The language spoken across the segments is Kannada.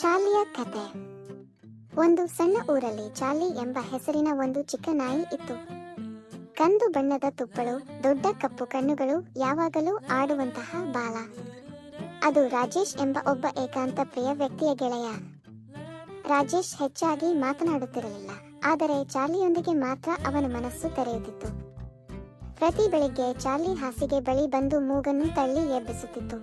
ಚಾರ್ಲಿಯ ಕತೆ. ಒಂದು ಸಣ್ಣ ಊರಲ್ಲಿ ಚಾರ್ಲಿ ಎಂಬ ಹೆಸರಿನ ಒಂದು ಚಿಕ್ಕ ನಾಯಿ ಇತ್ತು. ಕಂದು ಬಣ್ಣದ ತುಪ್ಪಳು, ದೊಡ್ಡ ಕಪ್ಪು ಕಣ್ಣುಗಳು, ಯಾವಾಗಲೂ ಆಡುವಂತಹ ಬಾಲ. ಅದು ರಾಜೇಶ್ ಎಂಬ ಒಬ್ಬ ಏಕಾಂತ ಪ್ರಿಯ ವ್ಯಕ್ತಿಯ ಗೆಳೆಯ. ರಾಜೇಶ್ ಹೆಚ್ಚಾಗಿ ಮಾತನಾಡುತ್ತಿರಲಿಲ್ಲ, ಆದರೆ ಚಾರ್ಲಿಯೊಂದಿಗೆ ಮಾತ್ರ ಅವನ ಮನಸ್ಸು ತೆರೆಯುತ್ತಿತ್ತು. ಪ್ರತಿ ಬೆಳಿಗ್ಗೆ ಚಾರ್ಲಿ ಹಾಸಿಗೆ ಬಳಿ ಬಂದು ಮೂಗನ್ನು ತಳ್ಳಿ ಎಬ್ಬಿಸುತ್ತಿತ್ತು.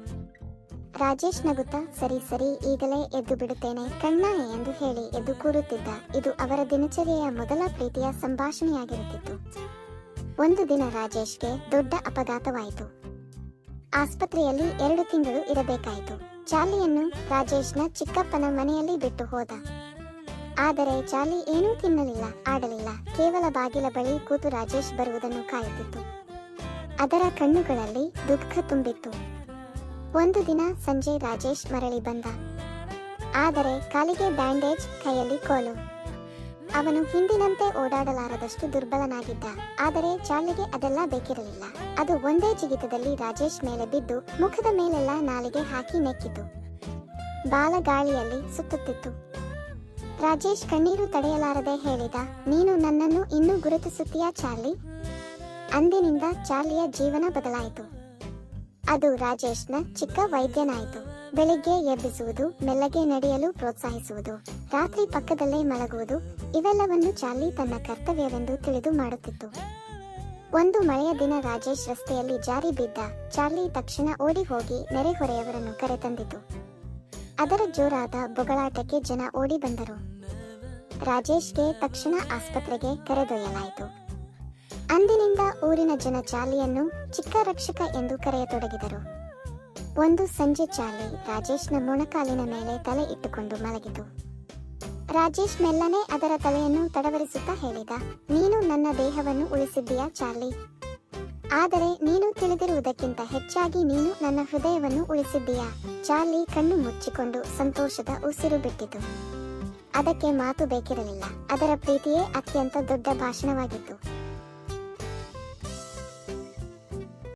ರಾಜೇಶ್ ನಗುತ್ತಾ, ಸರಿ ಸರಿ, ಈಗಲೇ ಎದ್ದು ಬಿಡುತ್ತೇನೆ ಕಣ್ಣ ಎಂದು ಹೇಳಿ ಎದ್ದು ಕೂರುತ್ತಿದ್ದ. ಇದು ಅವರ ದಿನಚರಿಯ ಮೊದಲ ಪ್ರೀತಿಯ ಸಂಭಾಷಣೆಯಾಗಿರುತ್ತಿತ್ತು. ಒಂದು ದಿನ ರಾಜೇಶ್ಗೆ ದೊಡ್ಡ ಅಪಘಾತವಾಯಿತು. ಆಸ್ಪತ್ರೆಯಲ್ಲಿ 2 ತಿಂಗಳು ಇರಬೇಕಾಯಿತು. ಚಾರ್ಲಿಯನ್ನು ರಾಜೇಶ್ನ ಚಿಕ್ಕಪ್ಪನ ಮನೆಯಲ್ಲಿ ಬಿಟ್ಟು ಹೋದ. ಆದರೆ ಚಾರ್ಲಿ ಏನೂ ತಿನ್ನಲಿಲ್ಲ, ಆಡಲಿಲ್ಲ, ಕೇವಲ ಬಾಗಿಲ ಬಳಿ ಕೂತು ರಾಜೇಶ್ ಬರುವುದನ್ನು ಕಾಯುತ್ತಿತ್ತು. ಅದರ ಕಣ್ಣುಗಳಲ್ಲಿ ದುಃಖ ತುಂಬಿತ್ತು. ಒಂದು ದಿನ ಸಂಜೆ ರಾಜೇಶ್ ಮರಳಿ ಬಂದ. ಆದರೆ ಕಾಲಿಗೆ ಬ್ಯಾಂಡೇಜ್, ಕೈಯಲ್ಲಿ ಕೋಲು. ಅವನು ಹಿಂದಿನಂತೆ ಓಡಾಡಲಾರದಷ್ಟು ದುರ್ಬಲನಾಗಿದ್ದ. ಆದರೆ ಚಾರ್ಲಿಗೆ ಅದೆಲ್ಲ ಬೇಕಿರಲಿಲ್ಲ. ಅದು ಒಂದೇ ಜಿಗಿತದಲ್ಲಿ ರಾಜೇಶ್ ಮೇಲೆ ಬಿದ್ದು ಮುಖದ ಮೇಲೆಲ್ಲ ನಾಲಿಗೆ ಹಾಕಿ ನೆಕ್ಕಿತು. ಬಾಲ ಗಾಳಿಯಲ್ಲಿ ಸುತ್ತುತ್ತಿತ್ತು. ರಾಜೇಶ್ ಕಣ್ಣೀರು ತಡೆಯಲಾರದೆ ಹೇಳಿದ, ನೀನು ನನ್ನನ್ನು ಇನ್ನೂ ಗುರುತಿಸುತ್ತೀಯಾ ಚಾರ್ಲಿ? ಅಂದಿನಿಂದ ಚಾರ್ಲಿಯ ಜೀವನ ಬದಲಾಯಿತು. ಅದು ರಾಜೇಶ್ನ ಚಿಕ್ಕ ವೈದ್ಯನಾಯಿತು. ಬೆಳಿಗ್ಗೆ ಎಬ್ಬಿಸುವುದು, ಮೆಲ್ಲಗೆ ನಡೆಯಲು ಪ್ರೋತ್ಸಾಹಿಸುವುದು, ರಾತ್ರಿ ಪಕ್ಕದಲ್ಲೇ ಮಲಗುವುದು, ಇವೆಲ್ಲವನ್ನು ಚಾರ್ಲಿ ತನ್ನ ಕರ್ತವ್ಯವೆಂದು ತಿಳಿದು ಮಾಡುತ್ತಿತ್ತು. ಒಂದು ಮಳೆಯ ದಿನ ರಾಜೇಶ್ ರಸ್ತೆಯಲ್ಲಿ ಜಾರಿ ಬಿದ್ದ. ಚಾರ್ಲಿ ತಕ್ಷಣ ಓಡಿ ಹೋಗಿ ನೆರೆಹೊರೆಯವರನ್ನು ಕರೆತಂದಿತು. ಅದರ ಜೋರಾದ ಬೊಗಳಾಟಕ್ಕೆ ಜನ ಓಡಿ ಬಂದರು. ರಾಜೇಶ್ಗೆ ತಕ್ಷಣ ಆಸ್ಪತ್ರೆಗೆ ಕರೆದೊಯ್ಯಲಾಯಿತು. ಅಂದಿನಿಂದ ಊರಿನ ಜನ ಚಾರ್ಲಿಯನ್ನು ಚಿಕ್ಕ ರಕ್ಷಕ ಎಂದು ಕರೆಯತೊಡಗಿದರು. ಒಂದು ಸಂಜೆ ಚಾರ್ಲಿ ರಾಜೇಶ್ನ ಮೊಣಕಾಲಿನ ಮೇಲೆ ತಲೆ ಇಟ್ಟುಕೊಂಡು ಮಲಗಿತು. ರಾಜೇಶ್ ಮೆಲ್ಲನೆ ಅದರ ತಲೆಯನ್ನು ತಡವರಿಸುತ್ತಾ ಹೇಳಿದ, ನೀನು ನನ್ನ ದೇಹವನ್ನು ಉಳಿಸಿದ್ದೀಯಾ ಚಾರ್ಲಿ? ಆದರೆ ನೀನು ತಿಳಿದಿರುವುದಕ್ಕಿಂತ ಹೆಚ್ಚಾಗಿ ನೀನು ನನ್ನ ಹೃದಯವನ್ನು ಉಳಿಸಿದ್ದೀಯಾ? ಚಾರ್ಲಿ ಕಣ್ಣು ಮುಚ್ಚಿಕೊಂಡು ಸಂತೋಷದ ಉಸಿರು ಬಿಟ್ಟಿತು. ಅದಕ್ಕೆ ಮಾತು ಬೇಕಿರಲಿಲ್ಲ. ಅದರ ಪ್ರೀತಿಯೇ ಅತ್ಯಂತ ದೊಡ್ಡ ಭಾಷಣವಾಗಿತ್ತು.